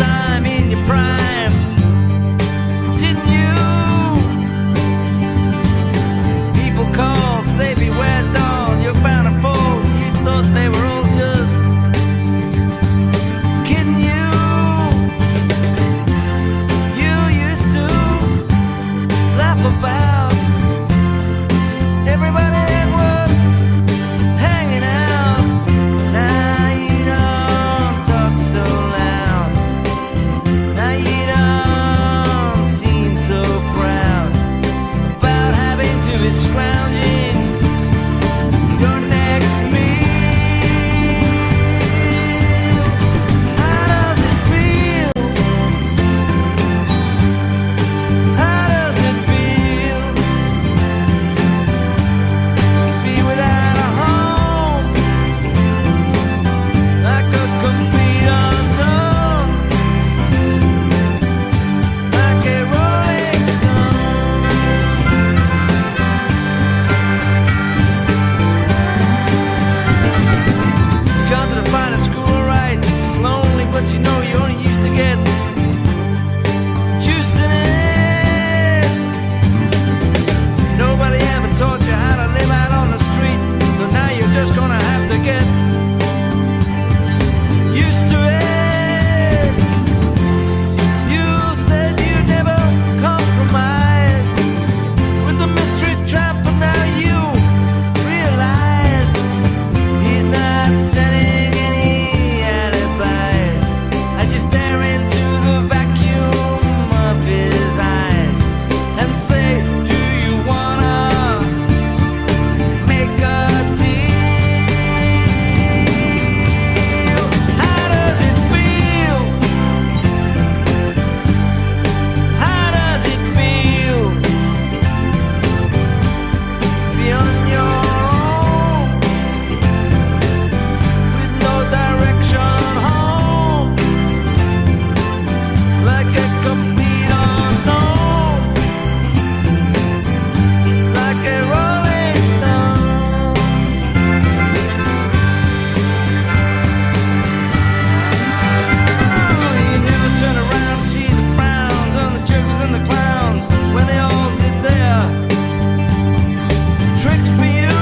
time in your prime, didn't you? People called, say beware doll, you're bound to fall. You thought they were all just kidding you. You used to laugh about everybody that was hanging out. Now you don't talk so loud. Now you don't seem so proud about having to be scrounging your next meal. How does it feel? How does it feel to be without a home, like a complete unknown, like a rolling stone? Gone to the finest school, right? It's lonely, but you know you only used to get juiced in it. Nobody ever taught you how to live out on the street, so now you're just gonna have to get used to it. You said you'd never compromise with the mystery trap, but now you realize he's not selling any alibis as you stare into the vacuum of his eyes and say, do you wanna make a deal? How does it feel? How does it feel to be on your own with no direction home, like a complete unknown, like a rolling stone? You never turn around to see the frowns on the jokers and the clowns when they all did their tricks for you.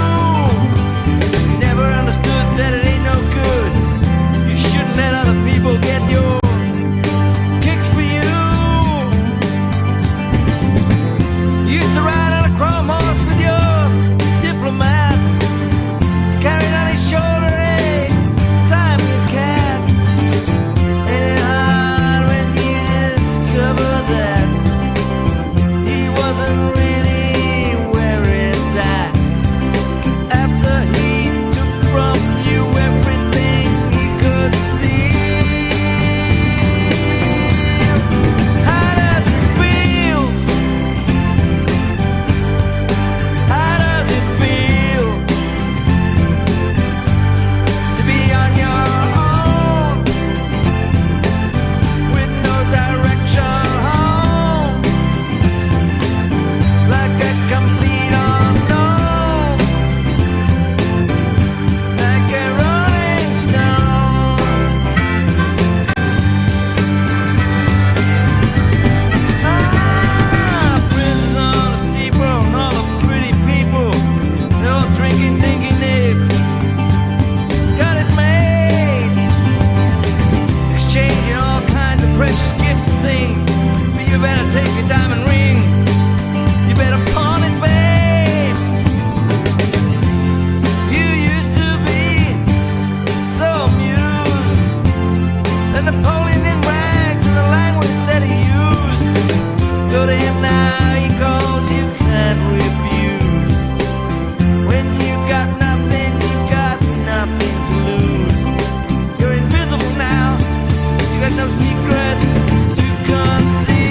You never understood that it ain't no good. You shouldn't let other people get your kicks for you. You used to ride on a chrome horse with your diplomat, carried on his shoulder a Siamese cat. Ain't it hard when you discover that he wasn't really where it's at after he took from you everything he could steal? How does it feel? How does it feel to be on your own with no direction home, like a complete unknown, like a rolling stone? Princes on the steeple, and all the pretty people, they're all drinking, thinking they've got it made, exchanging all kinds of precious gifts and things. But you better take your diamond ring, you better pawn it, babe. You used to be so amused that Napoleon in rags and the language that he used. Go to him now, he calls you can't refuse. When you got nothing to lose. You're invisible now, you got no secrets to conceal.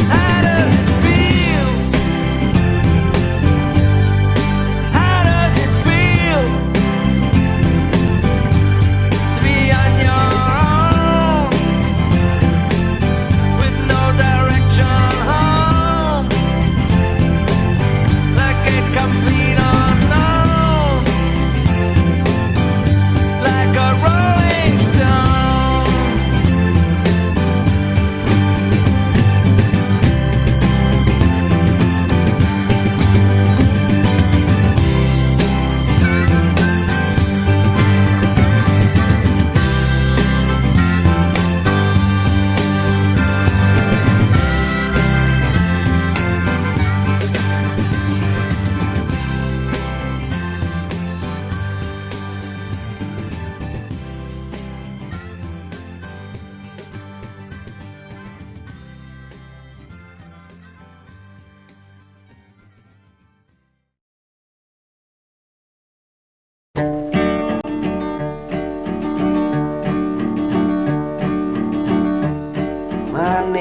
How does it feel? How does it feel to be on your own with no direction home, like a complete unknown, like a rolling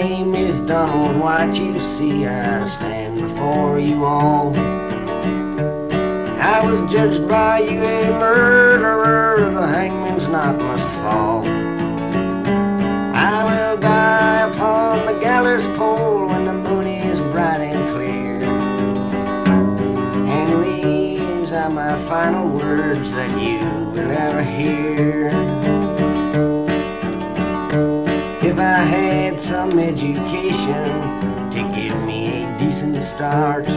name is Donald White, you see I stand before you all. I was judged by you a murderer, the hangman's knot must fall. I will die upon the gallows pole when the moon is bright and clear. And these are my final words that you will ever hear. If I had some education to give me a decent start,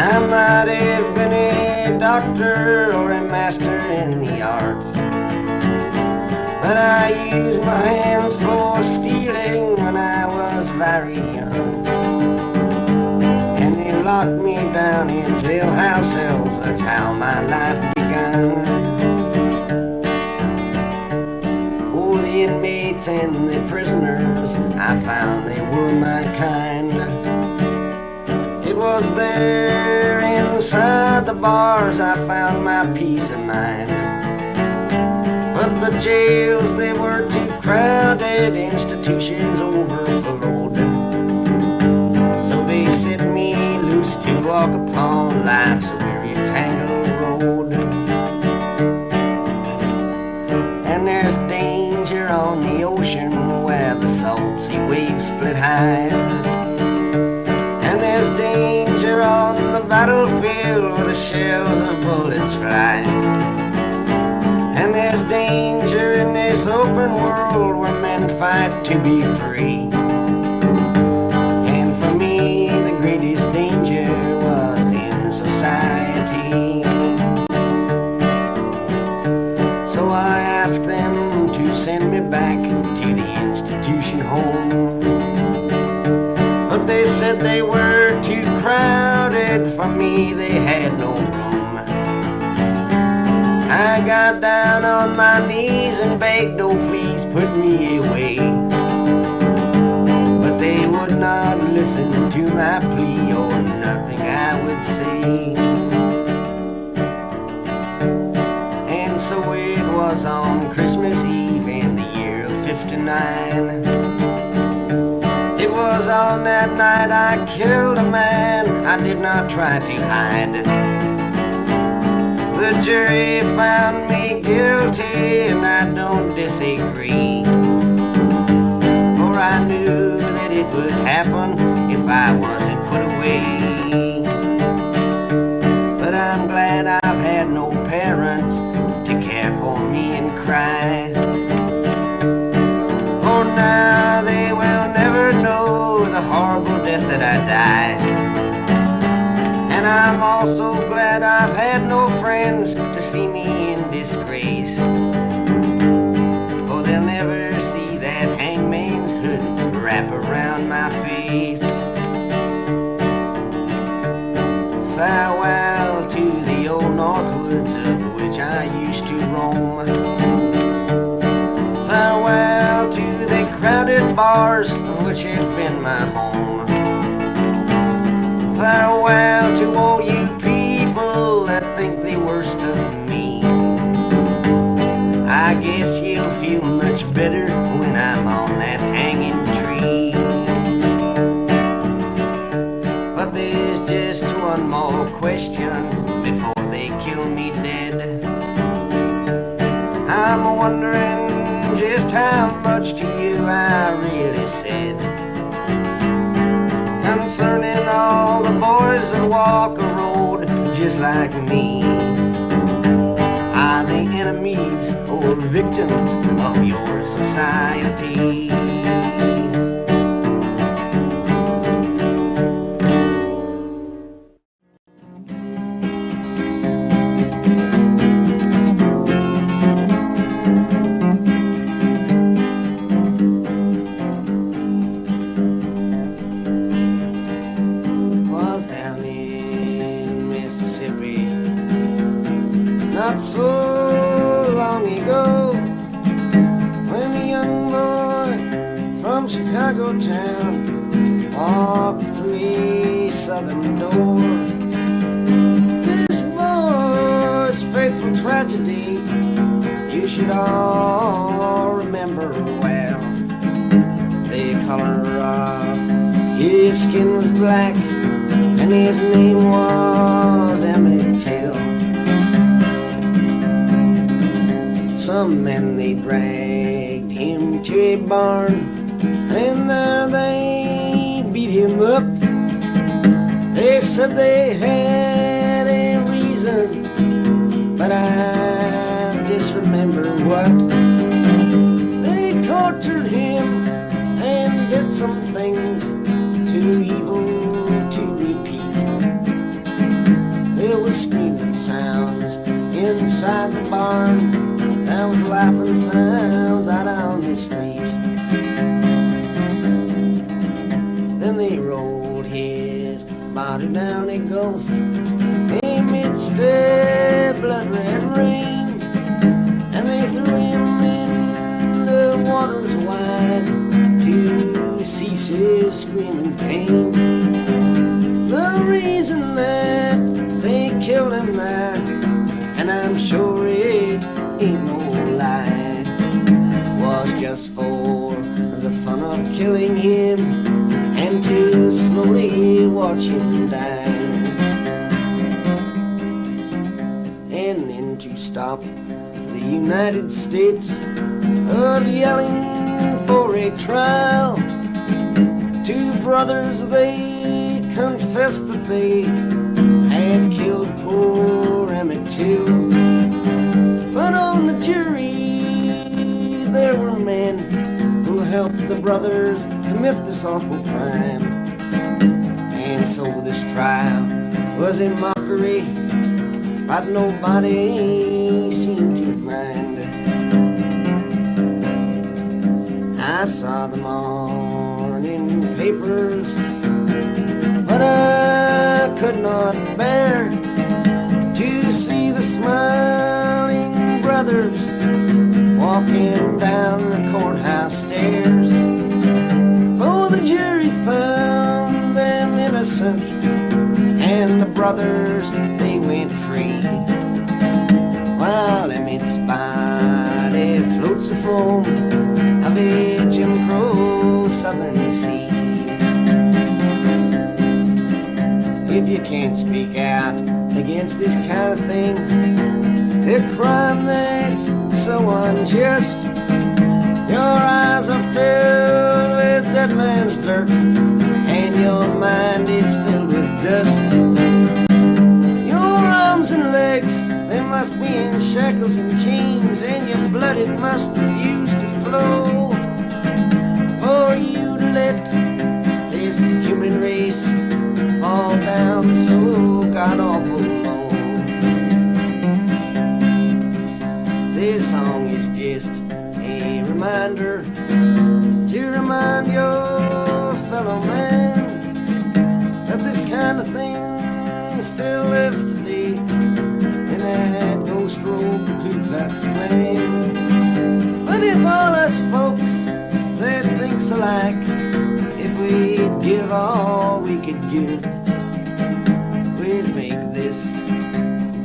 I might have been a doctor or a master in the arts. But I used my hands for stealing when I was very young, and they locked me down in jailhouse cells. That's how my life began. Oh, the inmates and the prisoners, I found they were my kind. It was there inside the bars I found my peace of mind. But the jails, they were too crowded, institutions overflowed. So they set me loose to walk upon life's weary tangled road. And there's danger on the ocean where the salt sea waves split high. And there's danger on the battlefield where the shells of bullets fly. And there's danger in this open world where men fight to be free. And for me, the greatest danger was in society. So I asked them to send me back to the institution home. But they said they were too crowded for me, they had no room. I got down on my knees and begged, oh please put me away. But they would not listen to my plea, or nothing I would say. And so it was on Christmas Eve in the year of '59. It was on that night I killed a man, I did not try to hide. The jury found me guilty, and I don't disagree. For I knew that it would happen if I wasn't put away. But I'm glad I've had no parents to care for me and cry. For now they will never know the horrible death that I died. And I'm also glad I've had no friends to see me in disgrace. For they'll never see that hangman's hood wrap around my face. Farewell to the old north woods of which I used to roam. Farewell to the crowded bars of which have been my home. Farewell to all you people that think the worst of me. I guess you'll feel much better when I'm on that hanging tree. But there's just one more question before they kill me dead. I'm wondering just how much to you I really said concerning all the boys that walk a road just like me. Are they enemies or victims of your society? Not so long ago, when a young boy from Chicago town walked through a southern door. This boy's fateful tragedy you should all remember well. The color of his skin was black, and his name was Emmett Till. Some men, they dragged him to a barn, and there they beat him up. They said they had a reason, but I just remember what. They tortured him and did some things too evil to repeat. There was screaming sounds inside the barn. There was laughing sounds out on the street. Then they rolled his body down a gulf amidst a blood-red rain, and they threw him in the waters wide to cease his screaming pain. The reason that they killed him there, and I'm sure it ain't no lie, was just for the fun of killing him and to slowly watch him die. And then to stop the United States of yelling for a trial, two brothers, they confessed that they had killed poor Emmett Till. But on the jury there were men who helped the brothers commit this awful crime. And so this trial was a mockery, but nobody seemed to mind. I saw the morning papers, but I could not bear to see the smiling brothers walking down the courthouse stairs. For the jury found them innocent, and the brothers, they went free, while Emmett's body floats the foam of a Jim Crow southern sea. If you can't speak out against this kind of thing, a crime that's so unjust, your eyes are filled with dead man's dirt, and your mind is filled with dust. Your arms and legs, they must be in shackles and chains, and your blood, it must refuse to flow, for you to let this human race fall down so god-awful low. This song is just a reminder to remind your fellow man that this kind of thing still lives today in that ghost road Ku Klux Klan. But if all us folks that thinks alike, if we'd give all we could give, we'd make this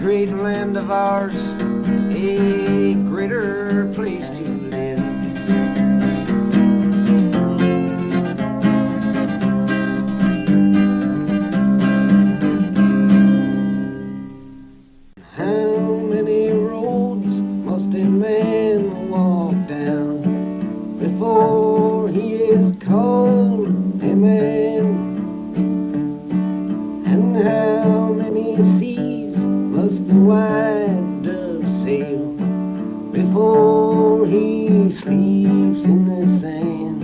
great land of ours a greater place to live. How many roads must a man walk down before he is called a man? And how many seas must the white dove sail before he sleeps in the sand?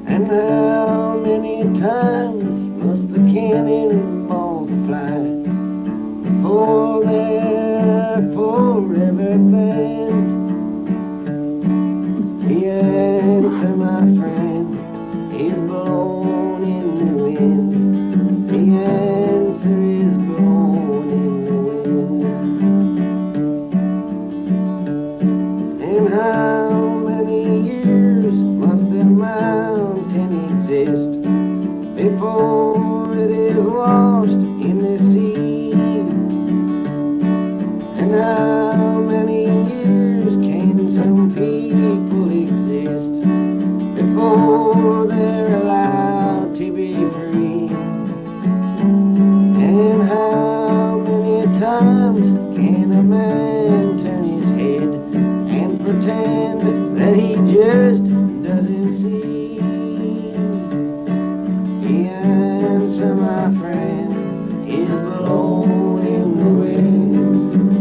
And how many times must the cannonballs fly before they're forever banned? The answer, my friend, is blown in the wind. The answer is blown in the wind. And how many years must a mountain exist before it is washed in the sea? And how many years can some people exist just doesn't seem. The answer, my friend, is blowing in the wind.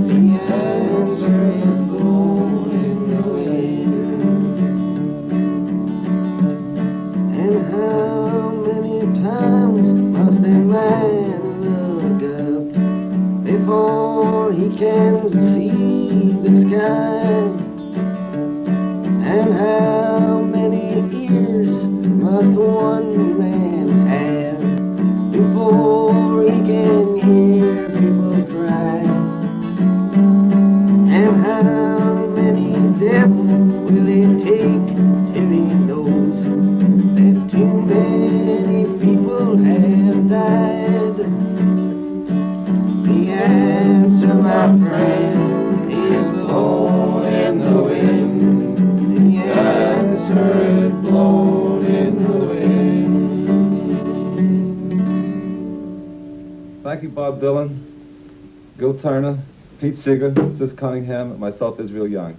The answer is blowing in the wind. And how many times must a man look up before he can see the sky? And how many ears must one man have before he can hear people cry? And how many deaths will it take till he knows that too many people have died? The answer, my friend, is blowing in the wind. The answer is blowing in the wind. Thank you, Bob Dylan, Gil Turner, Pete Seeger, Sis Cunningham, and myself, Israel Young.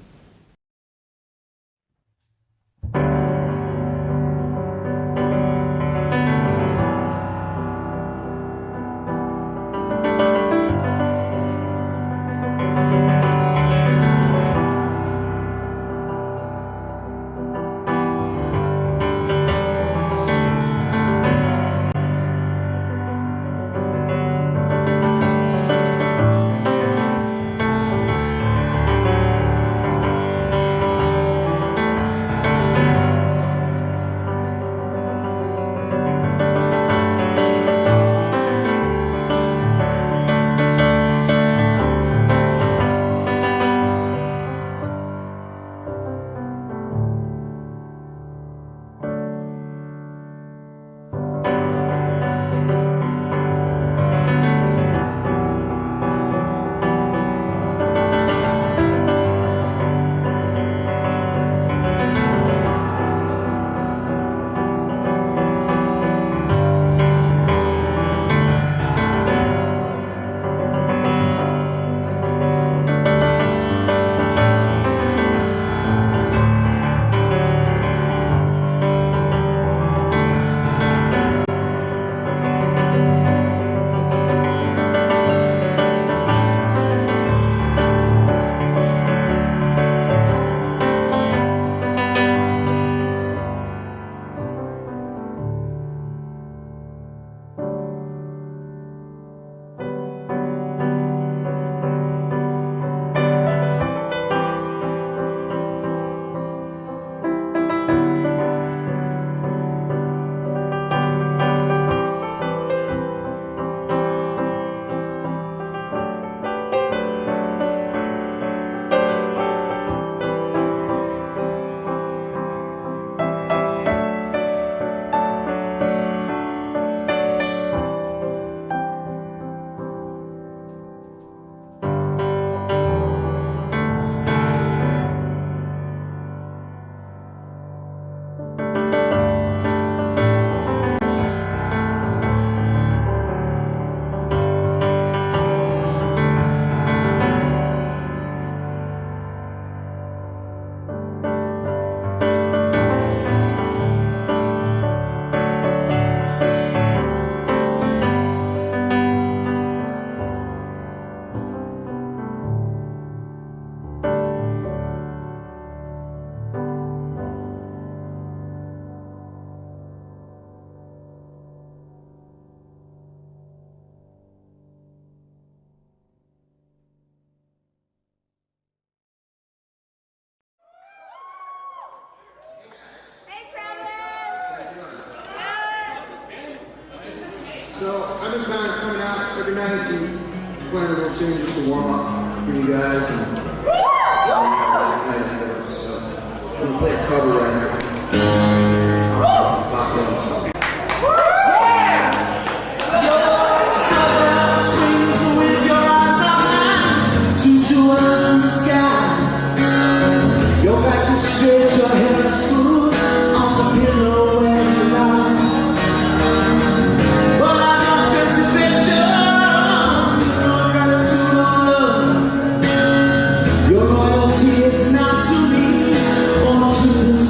So I've been kind of coming out every night and playing a little tune just to warm up for you guys. And so I'm gonna play a cover right now. It's Bob Dylan song. Stretch your head smooth on the pillow when you lie. But I don't tend to picture your gratitude or love. Your loyalty is not to me or to this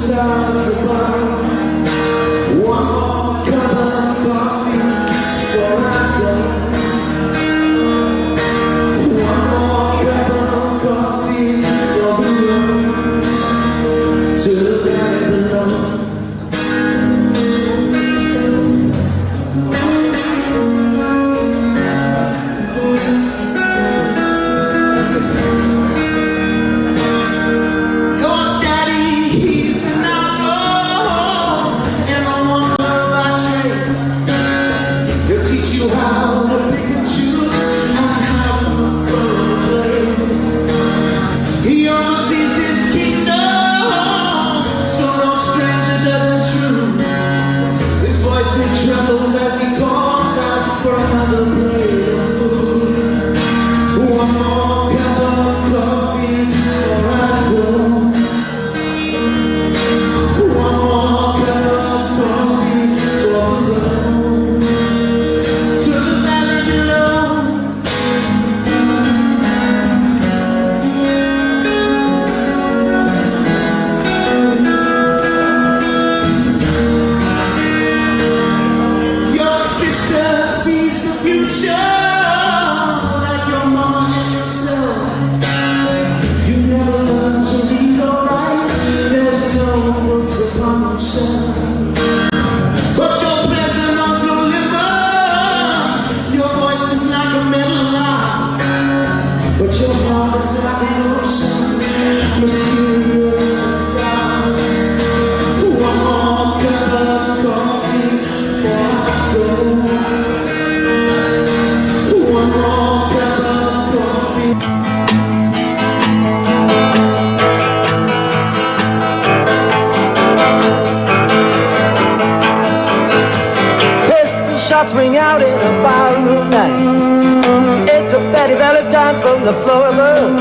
shots ring out in a ballroom night. It's a Betty Valentine from the floor above.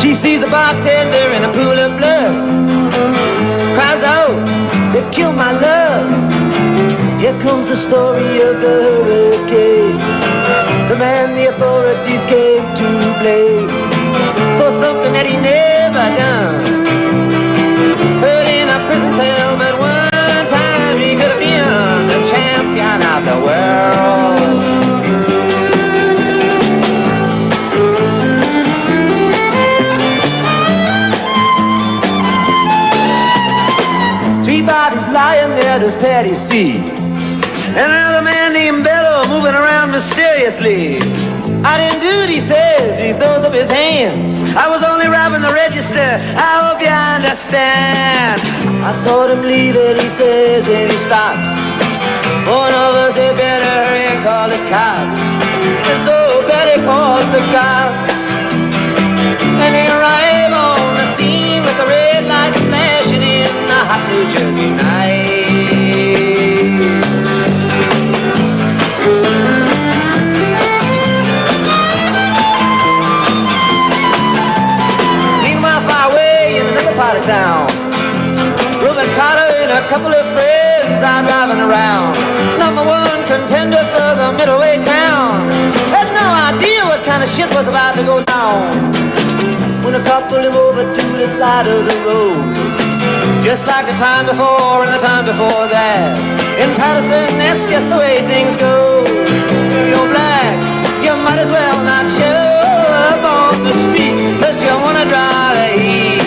She sees the bartender in a pool of blood. Cries out, "They've killed my love." Here comes the story of the hurricane, the man the authorities came to blame for something that he never done. Put in a prison cell, but one time he could have been the champion of the world. Three bodies lying there, does Patty see? And another man named Bello moving around mysteriously. "I didn't do it," he says, he throws up his hands. "I was only robbing the register, I hope you understand." I saw him leave it, he says, and he stops. One of us had better hurry and call the cops. And so Betty calls the cops. And they arrive on the scene with the red lights flashing in the hot New Jersey night. Part of town, Reuben Carter and a couple of friends are driving around. Number one contender for the middleweight crown. Had no idea what kind of shit was about to go down. When a cop pulled him over to the side of the road, just like the time before and the time before that. In Patterson, that's just the way things go. If you're black, you might as well not show up on the street unless you want to draw the heat.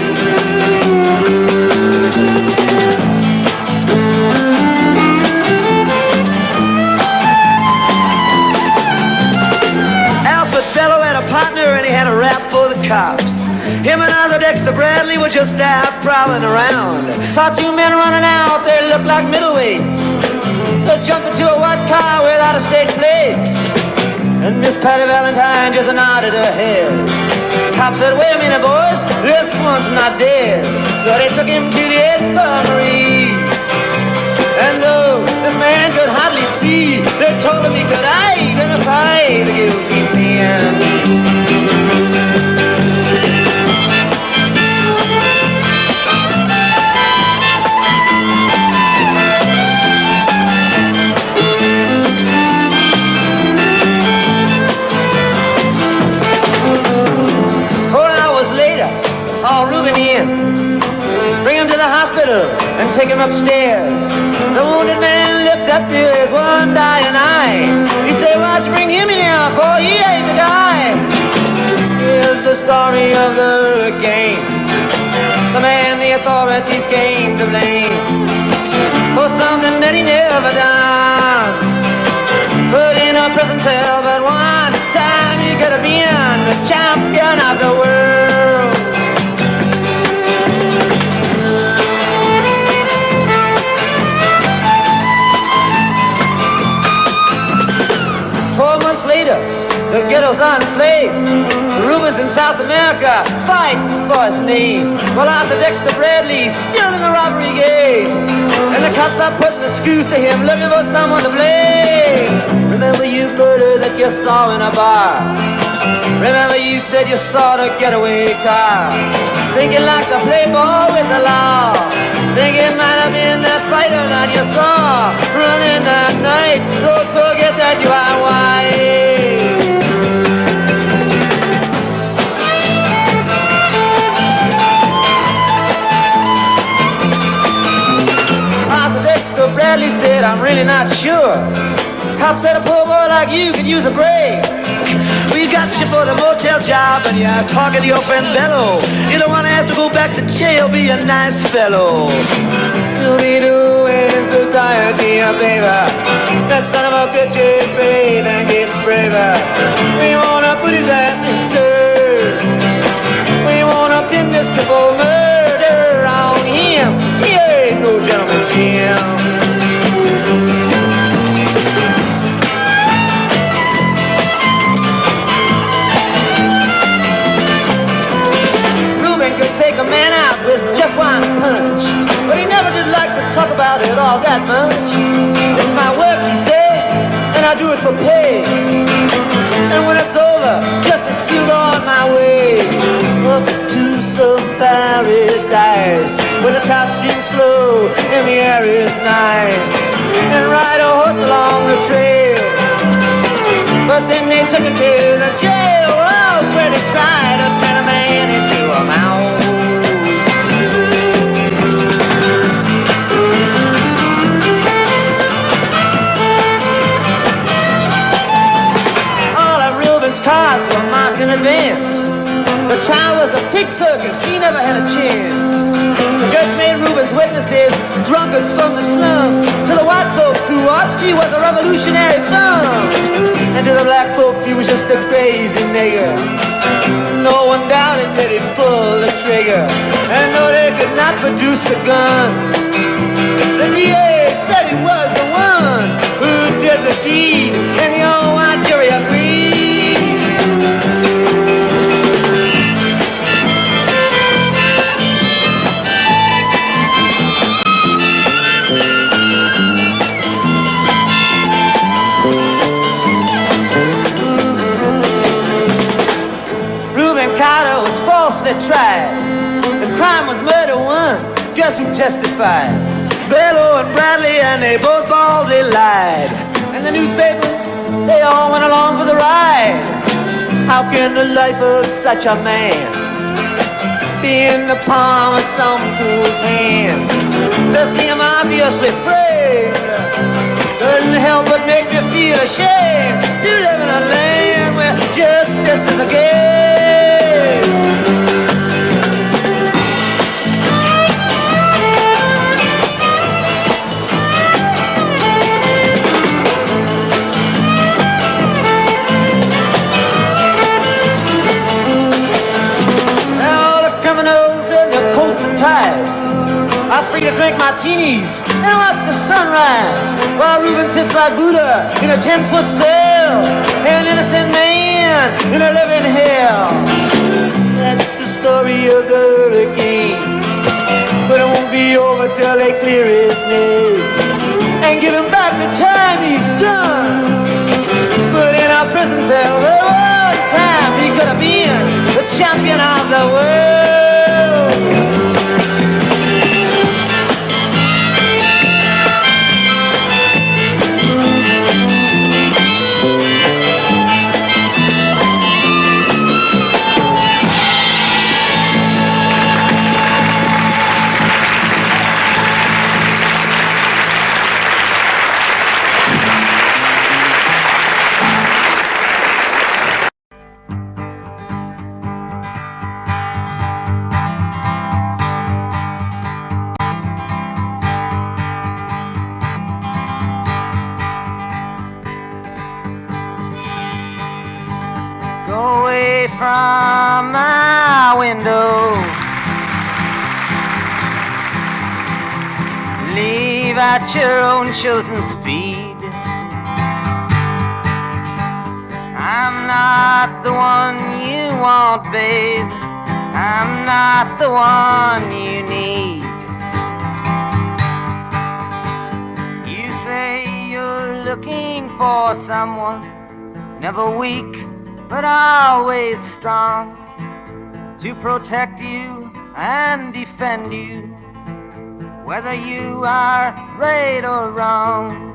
Fellow had a partner and he had a rap for the cops. Him and other Dexter Bradley were just out prowling around. Saw two men running out, they looked like middleweights. They jumped into a white car without a state plates. And Miss Patty Valentine just nodded her head. The cop said, "Wait a minute, boys, this one's not dead." So they took him to the infirmary. And though this man could hardly see, they told him he could identify the guilty man. Haul Reuben in, bring him to the hospital and take him upstairs. The wounded man lifts up to his one dying eye. He said, "Why'd you bring him in here for? He ain't the guy." Here's the story of the hurricane, the man the authorities came to blame for something that he never done. Put in a prison cell, but one time he could have been the champion of the world. 4 months later, the ghetto's on flame. The Rubens in South America fight for his name. Well, Arthur Dexter Bradley's still in the robbery game. And the cops are putting the screws to him, looking for someone to blame. Remember you murder that you saw in a bar. Remember you said you saw the getaway car. Thinking like the playboy with the law. Think it might have been that fighter that you saw running that night. Don't forget that you are white. Arthur Dexter Bradley said, "I'm really not sure." Cop said, "A poor boy like you could use a break. We got you for the motel job and you're talking to your friend Bello. You don't want to have to go back to jail, be a nice fellow. You'll be doing in society, baby. That son of a bitch is brave and getting braver. We want to put his ass in stir. We want to pin this triple murder on him. He ain't no gentleman, Jim." Take a man out with just one punch, but he never did like to talk about it all that much. It's my work, he said, I do it for pay. And when it's over, just to shoot on my way up to some paradise where the top streams slow and the air is nice, and ride a horse along the trail. But then they took it to the jail, oh, where they tried to turn a man into a mouse. Cars were marked in advance. The trial was a pig circus, he never had a chance. The judge made Rubens witnesses, drunkards from the slums. To the white folks who watched, he was a revolutionary thumb. And to the black folks, he was just a crazy nigger. No one doubted that he'd pull the trigger. And though they could not produce the gun, the DA said he was the one who did the deed, and the old white jury agreed. Tried. The crime was murder one. Guess who testified? Bellow and Bradley, and they both baldly lied. And the newspapers, they all went along for the ride. How can the life of such a man be in the palm of some fool's hand? To see him obviously framed couldn't help but make me feel ashamed to live in a land where justice is a game. I'm free to drink martinis and watch the sunrise while Reuben sits like Buddha in a 10-foot cell, an innocent man in a living hell. That's the story of the hurricane, but it won't be over till they clear his name and give him back the time he's done. But in our prison cell, there was time he could have been the champion of the world. From my window, leave at your own chosen speed. I'm not the one you want, babe. I'm not the one you need. You say you're looking for someone, never weak but always strong, to protect you and defend you, whether you are right or wrong.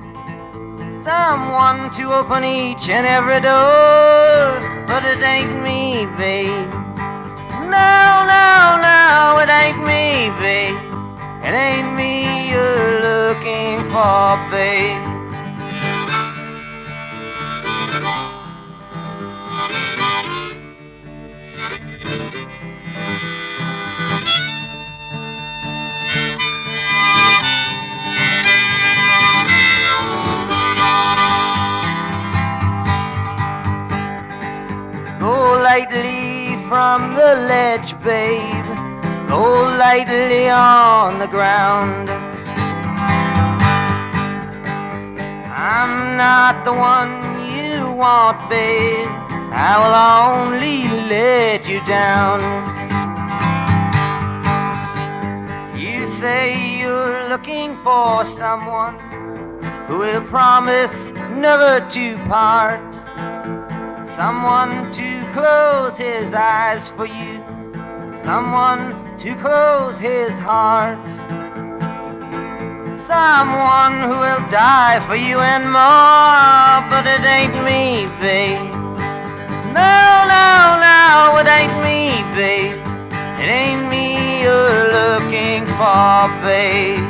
Someone to open each and every door, but it ain't me, babe. No, no, no, it ain't me, babe. It ain't me you're looking for, babe. Lightly from the ledge, babe. Go lightly on the ground. I'm not the one you want, babe. I will only let you down. You say you're looking for someone who will promise never to part. Someone to close his eyes for you, someone to close his heart. Someone who will die for you and more, but it ain't me, babe. No, no, no, it ain't me, babe. It ain't me you're looking for, babe.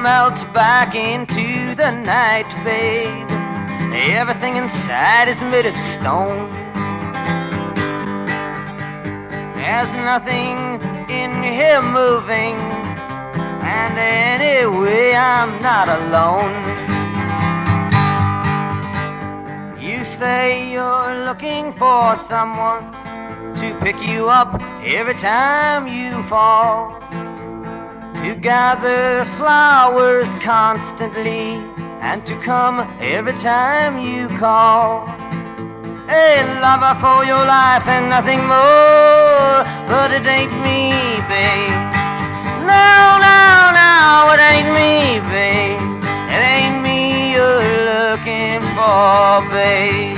Melt back into the night, babe. Everything inside is made of stone. There's nothing in here moving, and anyway I'm not alone. You say you're looking for someone to pick you up every time you fall, to gather flowers constantly, and to come every time you call. A lover for your life and nothing more, but it ain't me, babe. No, no, no, it ain't me, babe. It ain't me you're looking for, babe.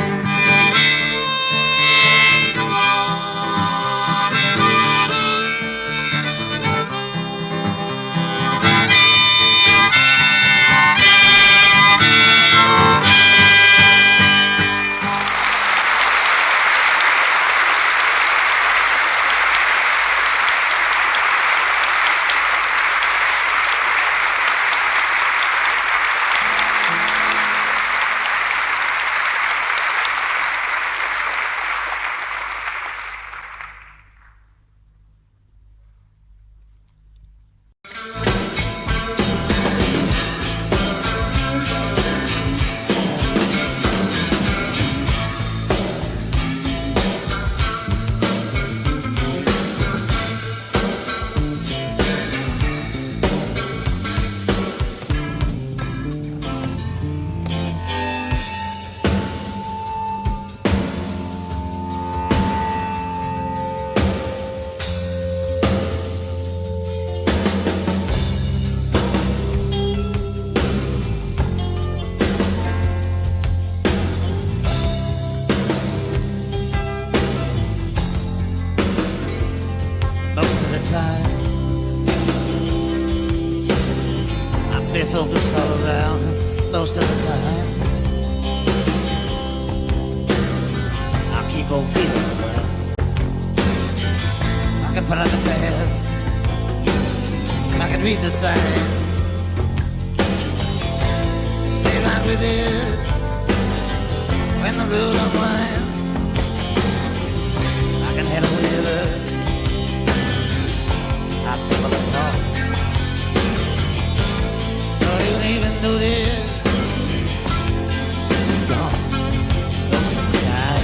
Focused all around most of the time. I keep on feeling well. I can put out the bed, I can read the sign, stay right with it when the road unwinds. I can head a river, I stumble along. You don't even notice she's gone most of the time.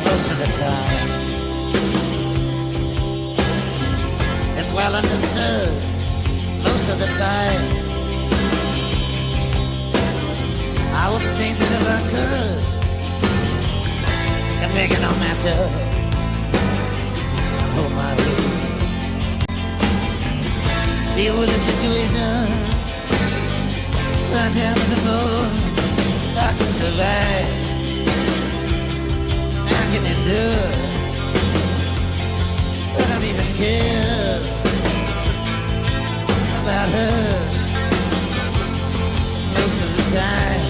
Most of the time, it's well understood. Most of the time, I wouldn't change it if I could. And make it no matter. Hold my head. Deal with the situation. Right down to the bone. I can survive. I can endure. I don't even care about her. Most of the time.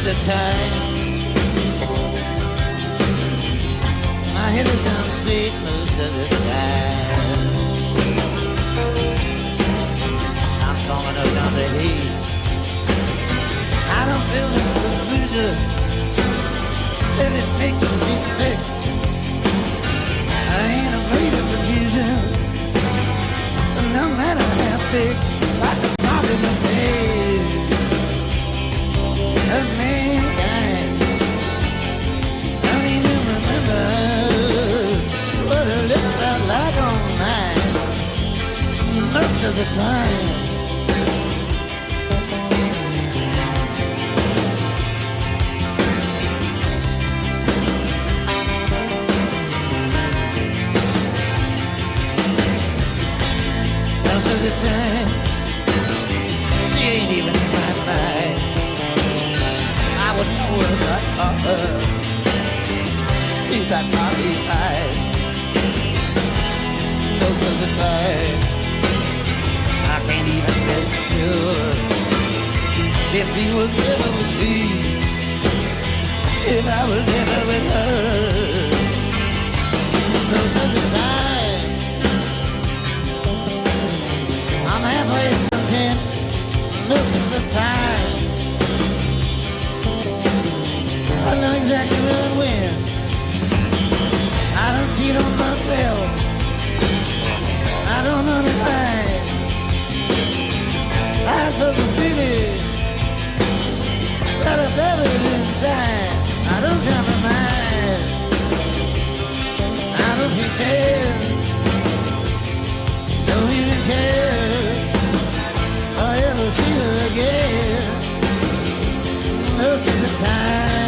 The time my head is on straight most of the time. I'm strong enough not to hate. I don't feel the bruiser, and it makes me sick. her. He's that coffee pipe, most of the time. I can't even get sure if she was ever with me, if I was ever with her. Most of the time, I'm halfway content. Most of the time, I know exactly where and when. I don't see it on myself. I don't understand. I feel the feeling that I buried inside. I don't compromise. I don't pretend. Don't even care. I ever see her again. Most of the time.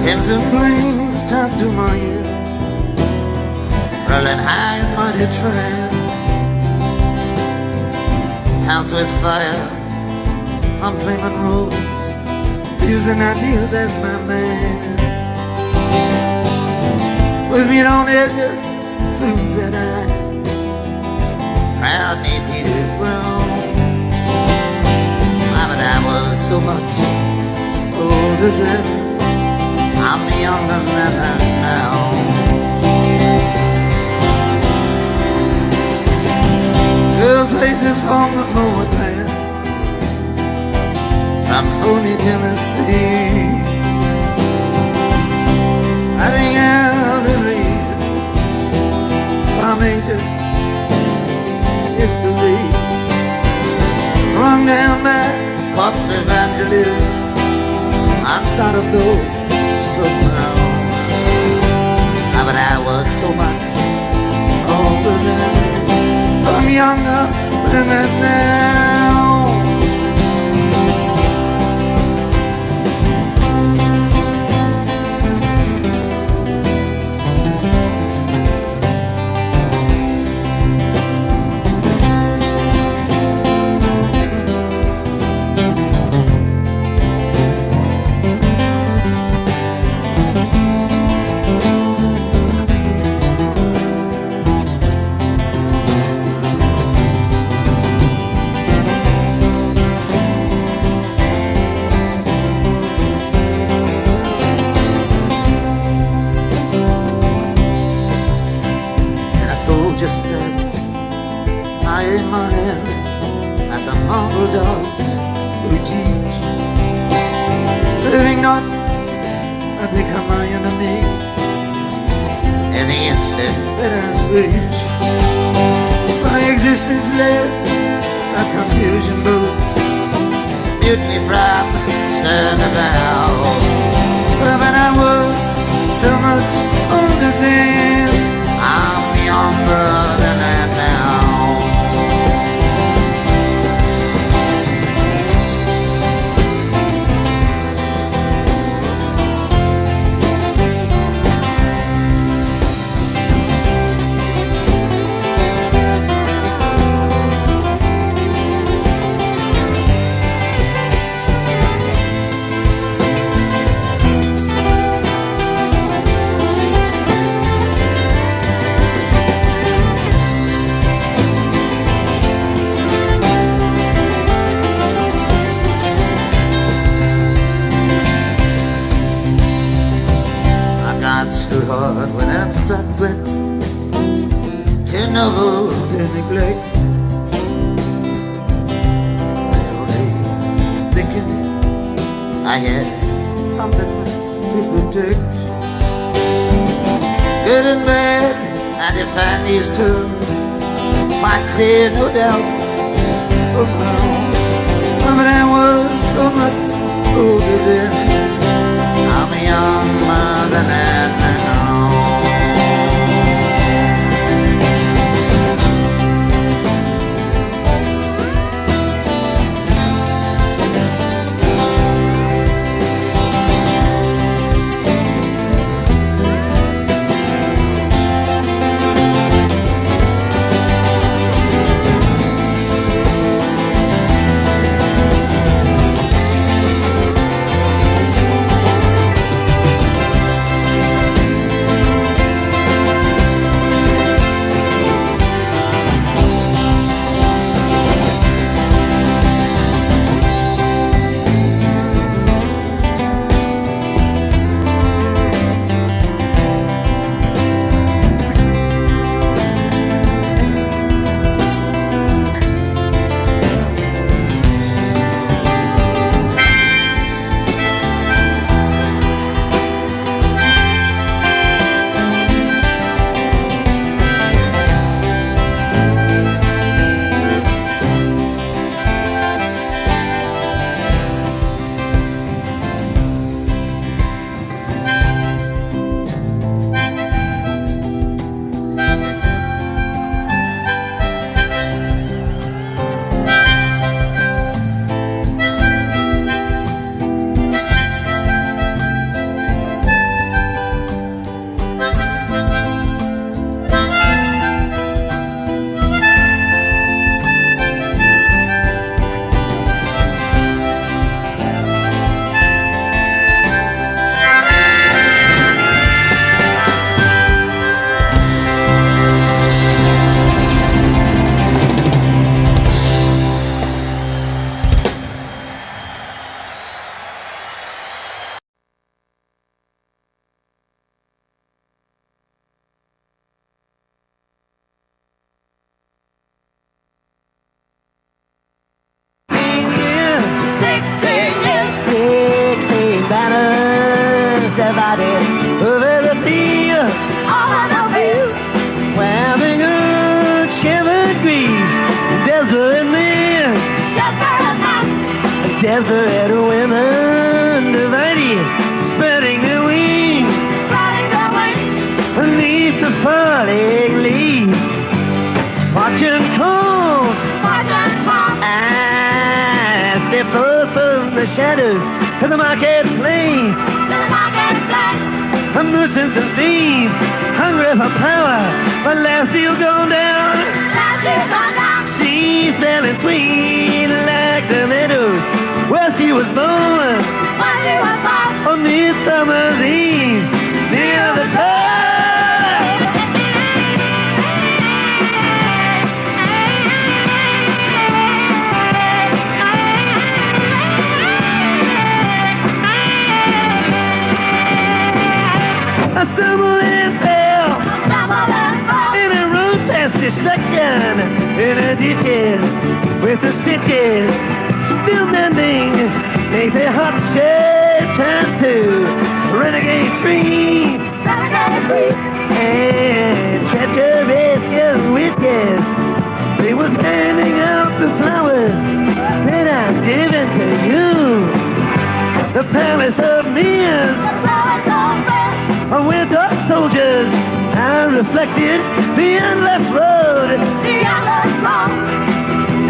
Crimson flames turn through my ears, rolling high in mighty tram. Hounds with fire on flaming roads, using ideas as my man. With meat on edges, soon said I, proud neath heated ground. But I was so much older then, I'm younger than her now. Girls' faces from the forward path, from phony Tennessee, riding out the reed from ancient history, flung down by corpse evangelists. I thought of those so proud, but I was so much older then, I'm younger than that now. Just stands high in my hand, and the mongrel dogs who teach. Living not and become my enemy in the instant that I reach. My existence led a confusion boots, mutiny from stern to bow. But I was so much older then, I'm younger than I now. Too hard when abstract with, too noble to neglect. Only thinking I had something to protect. Good and bad, I define these terms quite clear, no doubt, somehow. But I was so much older then, I'm younger than that now. Desperate women divided, spreading their wings, beneath the falling leaves. Fortune calls, I step forth from the shadows to the marketplace. Merchants and thieves, hungry for power, but last deal gone down. She's smelling sweet like the meadows where she was born. On Midsummer's Eve, near the tide. I stumbled and fell in a road past destruction, in a ditch with the stitches still mending. Maybe hot shade turned to renegade free. Renegade free. And treacherous young witches, they was handing out the flowers that I've given to you. The palace of mirrors, where dark soldiers I reflected the endless road,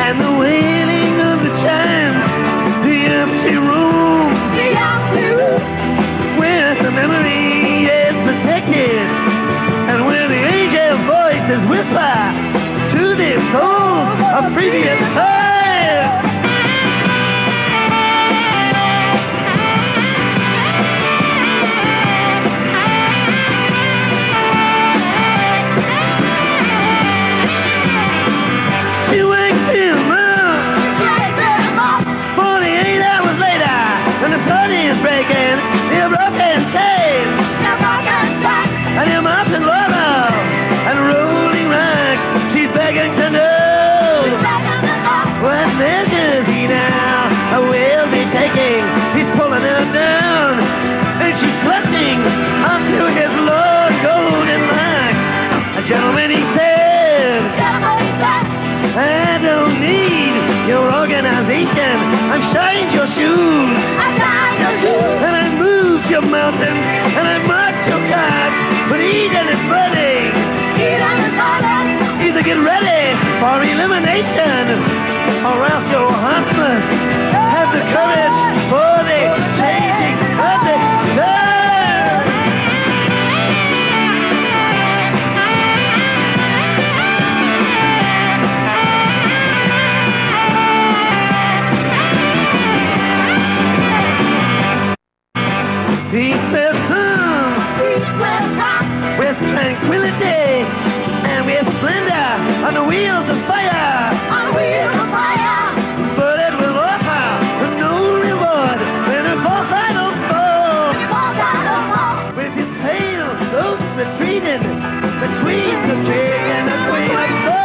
and the wailing of the chimes, the empty rooms, where the memory is protected, and where the angel voices whisper to the souls of previous time. She wakes him up 48 hours later, and the sun is breaking your broken chains, and your mountain lava and rolling rocks. She's begging to know what measures he now will be taking. He's pulling her down, and she's clutching onto his long golden locks. A gentleman, he said, I don't need your organization. I've shined your shoes, and I moved your mountains, and I marked your cards. But Eden is burning. Either get ready for elimination, or else your heart must have the courage for the changing of the time. Peace will come with tranquility and with splendor on the wheels of fire. But it will offer no reward when a false idols fall. With his pale ghost retreating between the king and the queen of soul.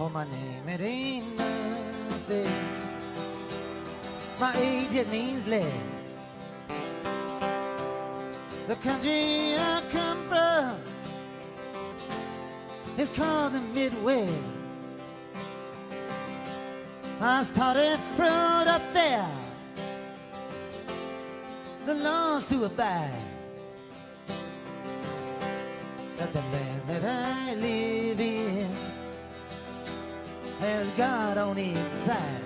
Oh, my name, it ain't nothing. My age, it means less. The country I come from is called the Midwest. I started road up there, the laws to abide. That the land that I live in has God on its side.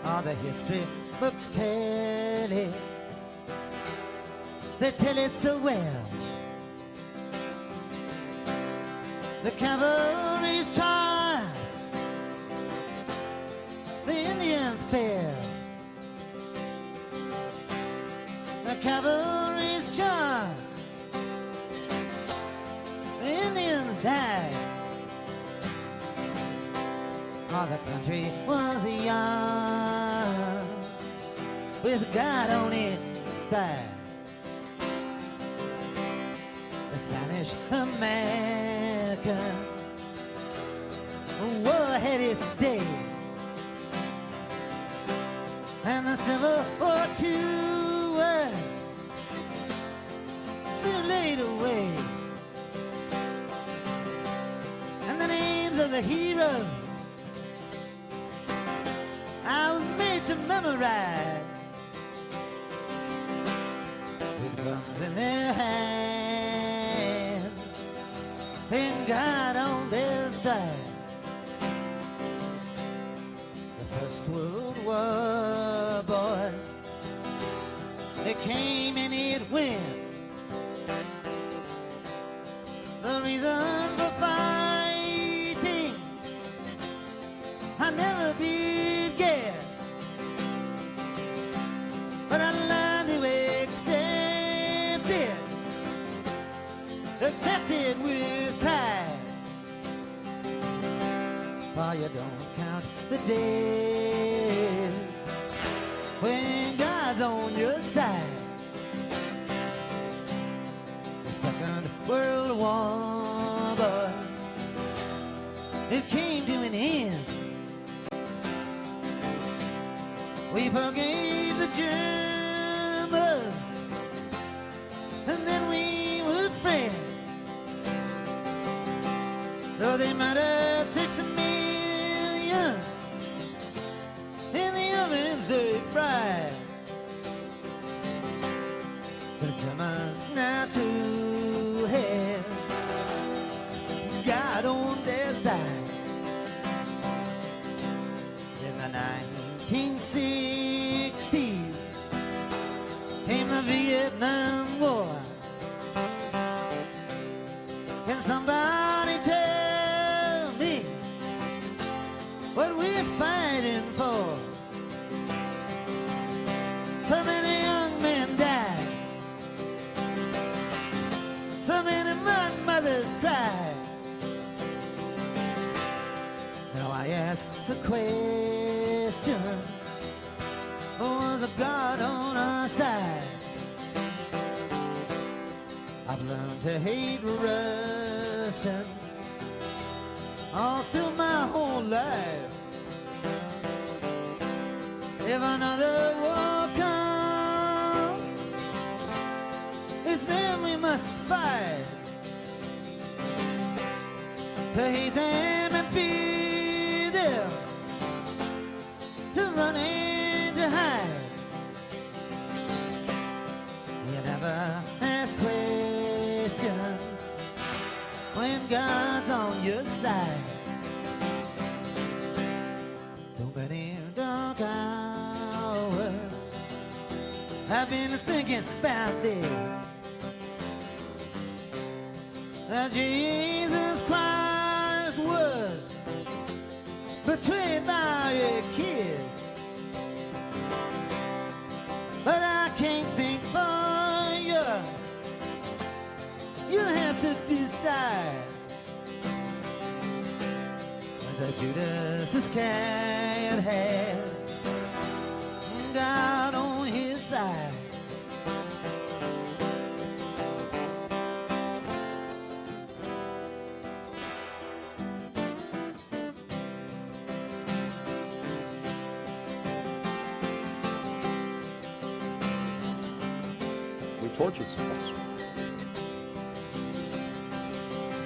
All the history books tell it, they tell it so well. The cavalry's charged, the Indians fell. The cavalry's charged, the Indians died. Oh, the country was young, with God on its side. The Spanish American war had its day, and the Civil War too was soon laid away. And the names of the heroes I was made to memorize, with guns in their hands and God on their side. The First World War, boys, it came and it went. The reason for fighting I never did get, but I learned to accept it with pride. For you don't count the days when God's on your side. The Second World War, boys, it came to an end. We forgave the Germans, and then we were friends. Though they murdered 6 million in the ovens they fried. The Germans now too have God on their side. In the 1960s came the Vietnam War. Can somebody tell me what we're fighting for? So many young men died, so many mothers cried. Now I ask the question, was a God on our side? I've learned to hate Russians all through my whole life. If another war comes, it's them we must fight. To hate them and fear them, to run and to hide. You never ask questions when God's on your side. So many dark hours I've been thinking about this, that Jesus Christ was betrayed by a kiss. But I can't think for you. You have to decide whether Judas Iscariot had God on his side. We tortured some folks.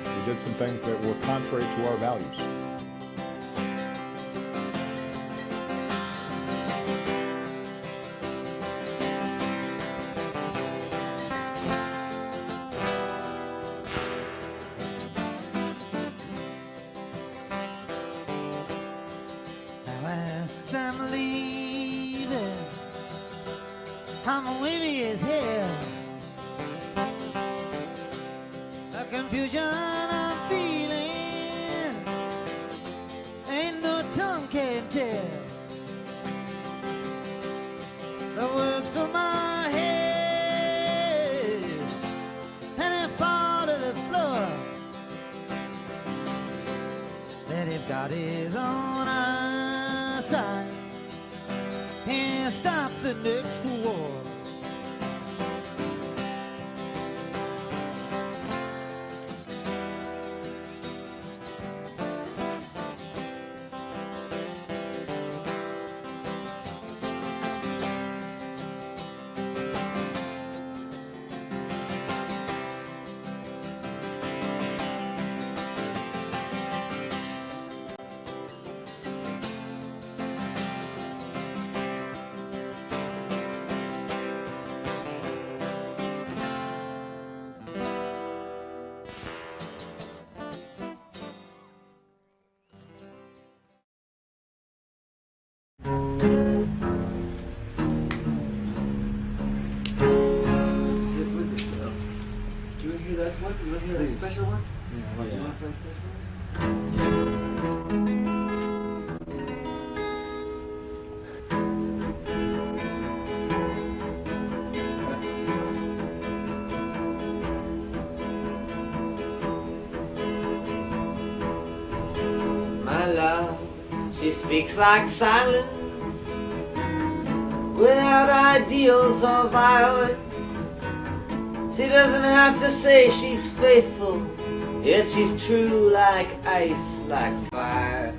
We did some things that were contrary to our values. I'm wavy as hell. A confusion I'm feeling, ain't no tongue can tell. The words fill my head and they fall to the floor. That if God is on our side, he'll stop the next war. Special one? Yeah, You want to play special one? My love, she speaks like silence, without ideals or violence. She doesn't have to say she's faithful, yet she's true like ice, like fire.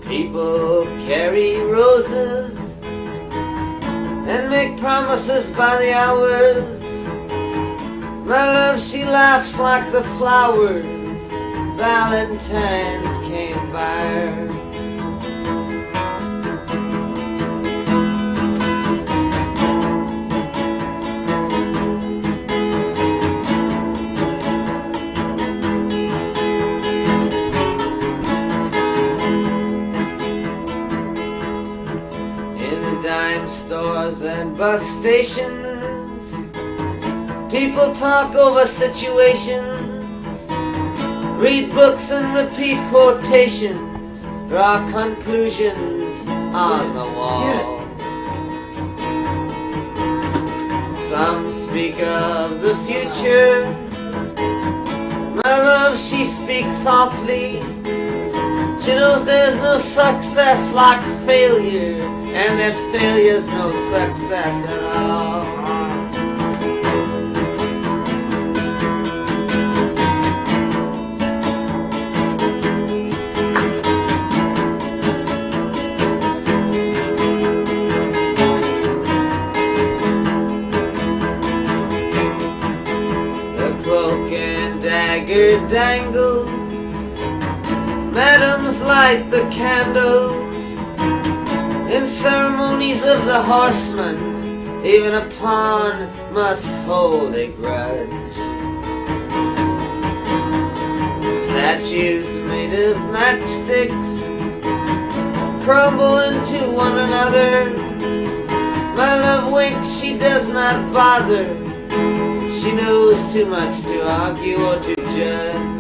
People carry roses and make promises by the hours. My love, she laughs like the flowers Valentine's came by her. Stores and bus stations, people talk over situations, read books and repeat quotations, draw conclusions on the wall. Some speak of the future. My love, she speaks softly. She knows there's no success like failure, and that failure's no success at all. The cloak and dagger dangles, madams light the candles. In ceremonies of the horseman, even a pawn must hold a grudge. Statues made of matchsticks crumble into one another. My love winks, she does not bother. She knows too much to argue or to judge.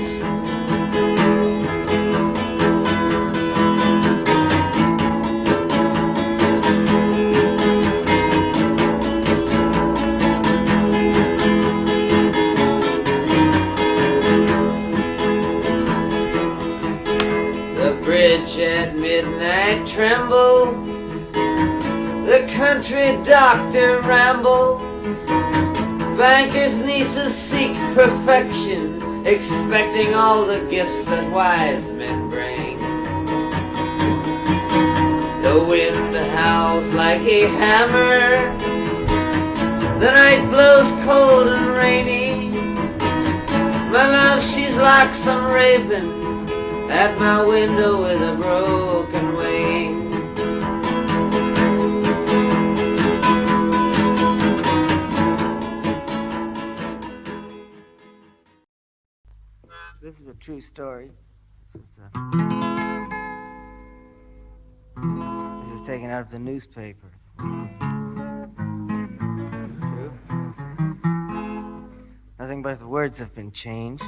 At midnight trembles, the country doctor rambles, bankers' nieces seek perfection, expecting all the gifts that wise men bring. The wind howls like a hammer, the night blows cold and rainy. My love, she's like some raven at my window with a broken wing. This is a true story. This is taken taken out of the newspapers. True. Nothing but the words have been changed.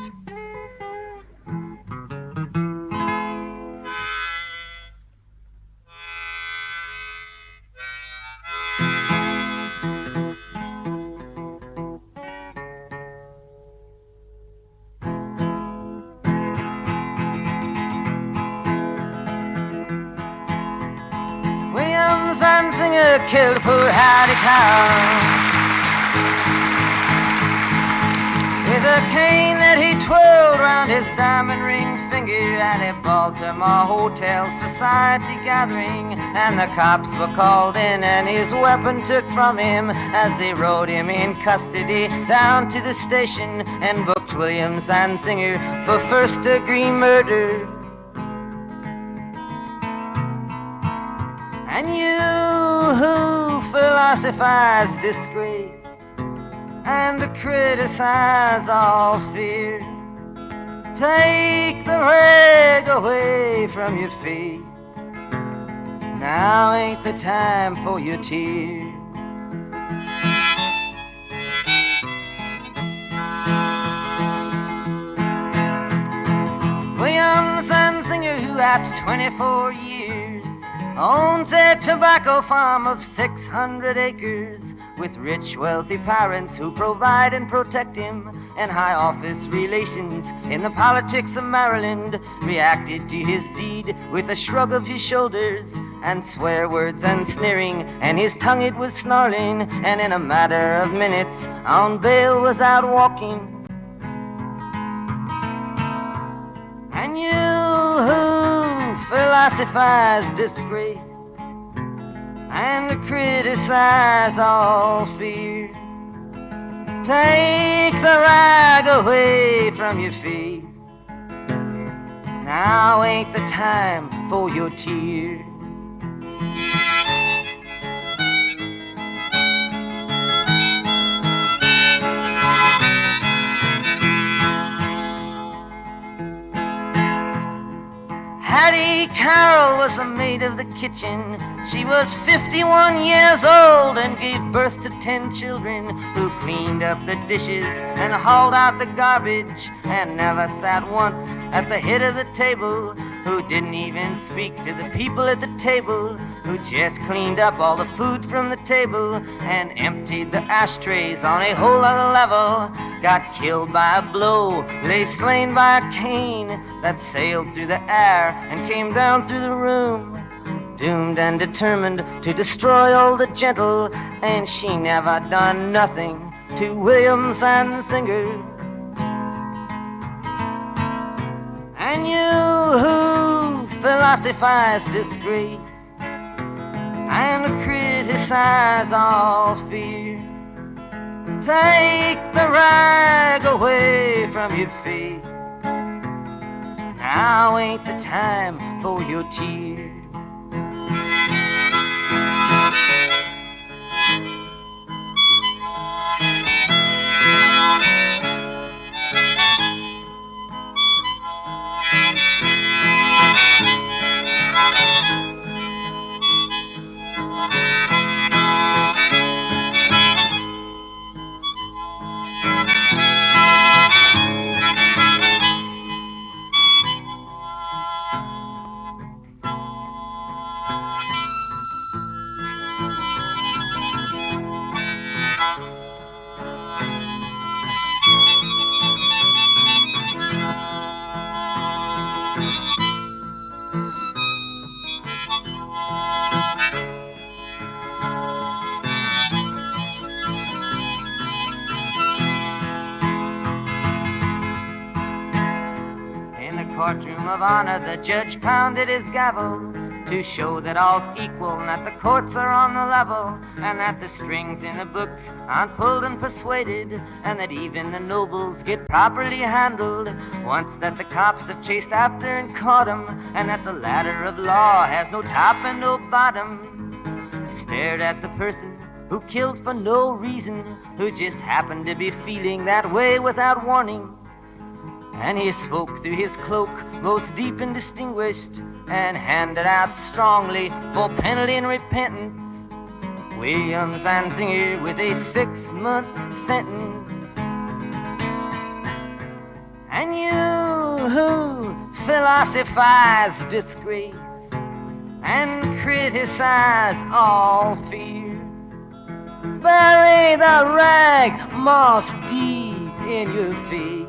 Singer killed poor Hattie Cow with a cane that he twirled round his diamond ring finger at a Baltimore Hotel Society gathering. And the cops were called in and his weapon took from him as they rode him in custody down to the station and booked William Singer for first-degree murder. And you who philosophize disgrace and criticize all fear, take the rag away from your face. Now ain't the time for your tears. William Singer, who at 24 years owns a tobacco farm of 600 acres with rich, wealthy parents who provide and protect him, and high office relations in the politics of Maryland, reacted to his deed with a shrug of his shoulders and swear words and sneering, and his tongue it was snarling, and in a matter of minutes on bail was out walking. And you who philosophize disgrace and criticize all fear, take the rag away from your face. Now ain't the time for your tears. Hattie Carroll was the maid of the kitchen. She was 51 years old and gave birth to 10 children, who cleaned up the dishes and hauled out the garbage and never sat once at the head of the table, who didn't even speak to the people at the table, who just cleaned up all the food from the table and emptied the ashtrays on a whole other level, got killed by a blow, lay slain by a cane that sailed through the air and came down through the room, doomed and determined to destroy all the gentle, and she never done nothing to William Singer. And you who philosophize disgrace and criticize all fear, take the rag away from your face. Now ain't the time for your tears. Courtroom of honor, the judge pounded his gavel to show that all's equal and that the courts are on the level, and that the strings in the books aren't pulled and persuaded, and that even the nobles get properly handled once that the cops have chased after and caught 'em, and that the ladder of law has no top and no bottom. Stared at the person who killed for no reason, who just happened to be feeling that way without warning. And he spoke through his cloak, most deep and distinguished, and handed out strongly for penalty and repentance. Williams and Zinger with a 6-month sentence. And you who philosophize disgrace and criticize all fears, bury the rag moss deep in your face.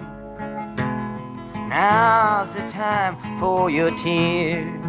Now's the time for your tears.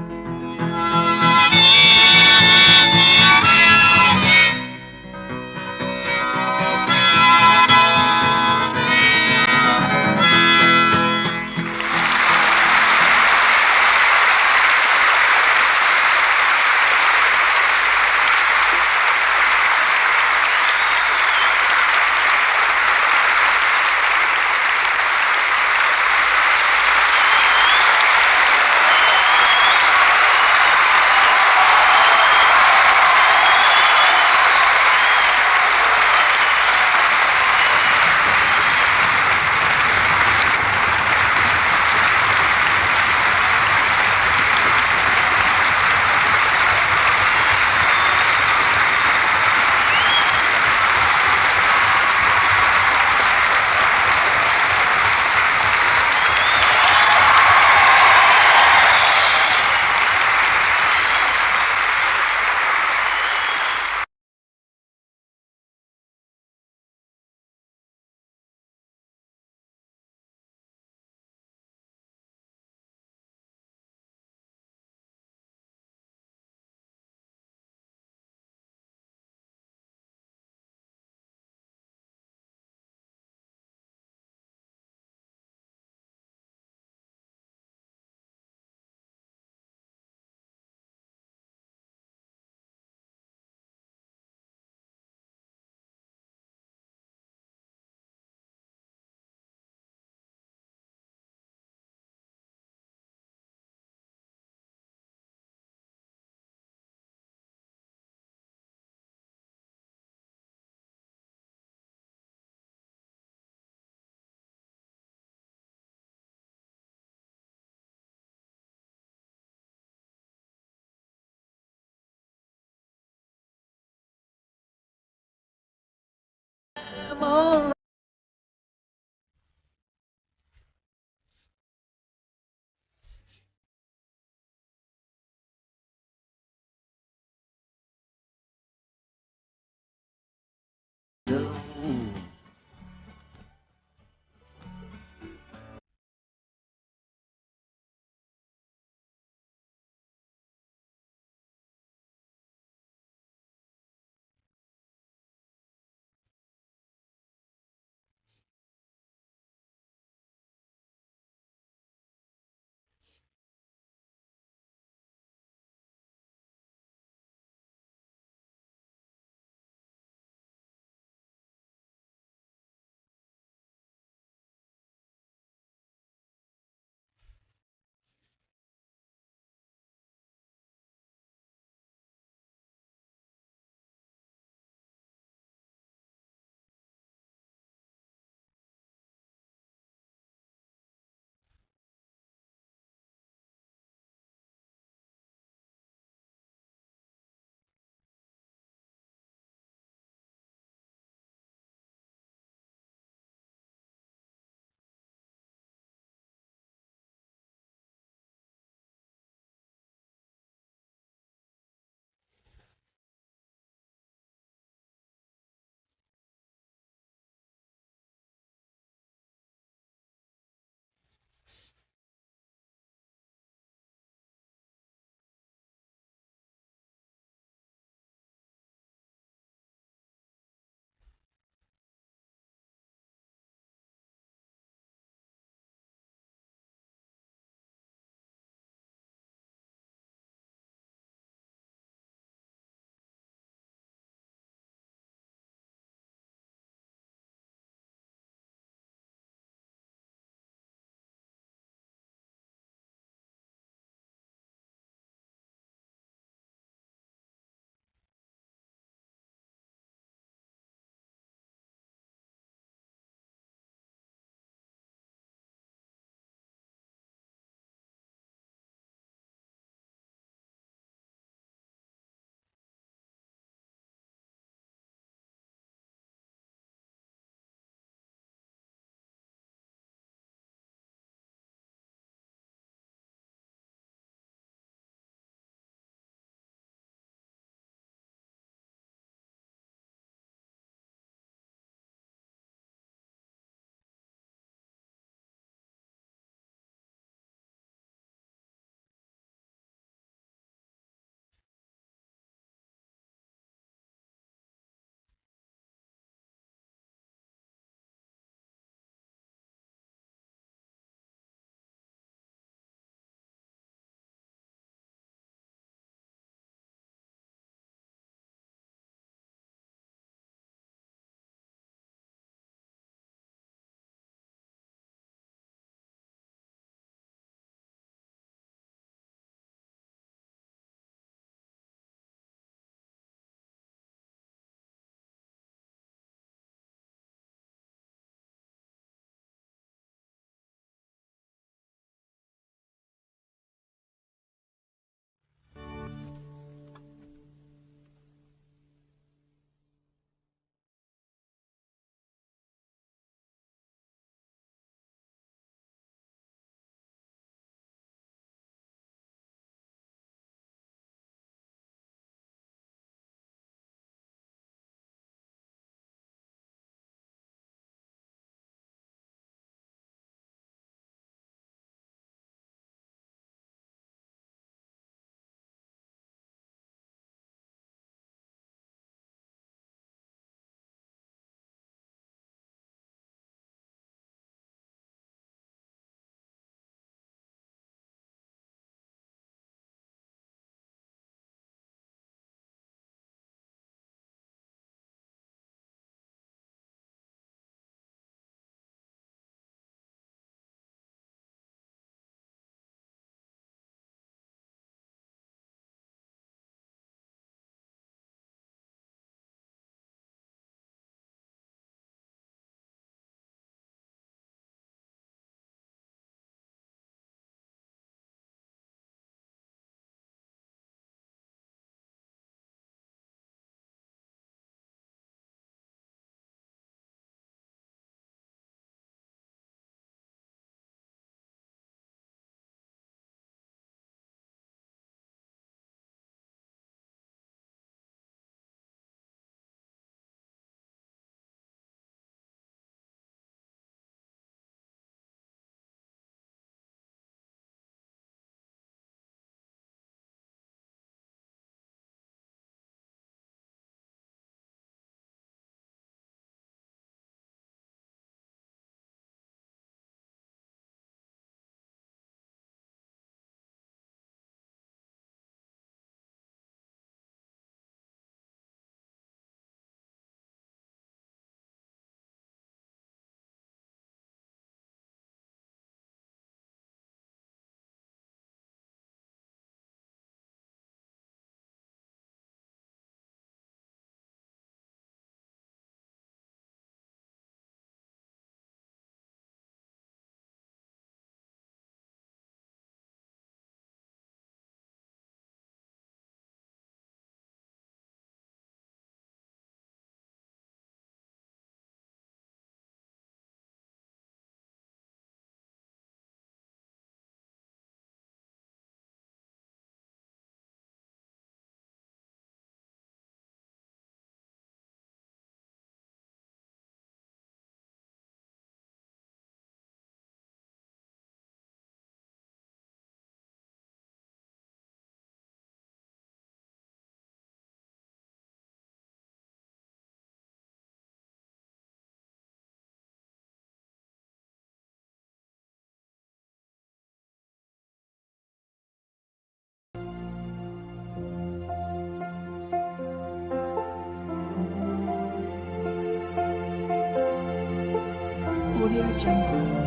Audio Jungle.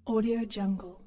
Audio Jungle.